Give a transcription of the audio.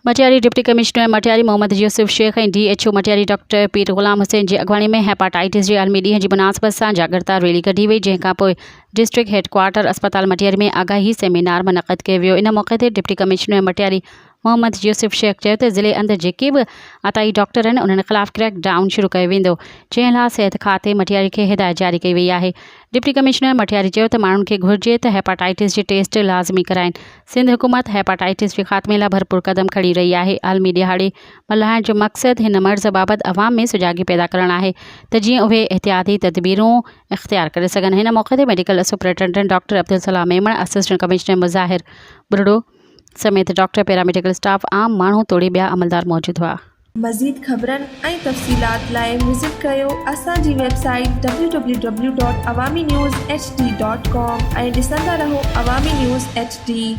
Matiari deputy commissioner Matiari Mohammad Yusuf Sheikh ऐं DHO Matiari doctor पीर ग़ुलाम हुसैन जी अॻवानी में हेपाटाइटिस जे आलमी ॾींहं जी मुनासिबत सां जागरता रैली कढी वई, जंहिंखां पोइ डिस्ट्रिक्ट हेडक्वार्टर अस्पताल मटियारी में आगाही सेमिनार मुनक़द कयो वियो। इन मौक़े ते डिप्टी कमिश्नर मटियारी मोहम्मद यूसुफ शेख चयो त ज़िले अंदरि जेके बि अताई डॉक्टर आहिनि उन्हनि ख़िलाफ़ क्रैक डाउन शुरू कयो वेंदो, जंहिं लाइ सिहत खाते मटियारी खे हिदायत जारी कई वई आहे। डिप्टी कमिश्नर मटियारी चयो त माण्हुनि खे घुर्जे त हेपाटाइटिस जे टेस्ट लाज़मी कराइनि। सिंध हुकूमत हेपाटाइटिस जे ख़ात्मे लाइ भरपूर क़दम खणी रही आहे। आलमी ॾिहाड़े मल्हाइण जो मक़सदु हिन मर्ज़ बाबति अवाम में सुजागी पैदा करणु आहे त जीअं उहे एहतियाती तदबीरूं इख़्तियार करे सघनि। हिन मौक़े ते medical superintendent doctor Abdul Salam Memon, assistant commissioner Mazahar बुरड़ो समेत डॉक्टर, पैरामेडिकल स्टाफ, आम माण्हू तोड़े ॿिया अमलदार मौजूद हुआ। मज़ीद ख़बरनि ऐं तफ़सीलात लाइ विज़िट कयो असांजी वेबसाइट www.awamiNewsHD.com ऐं ॾिसंदा रहो अवामी न्यूज़ HD।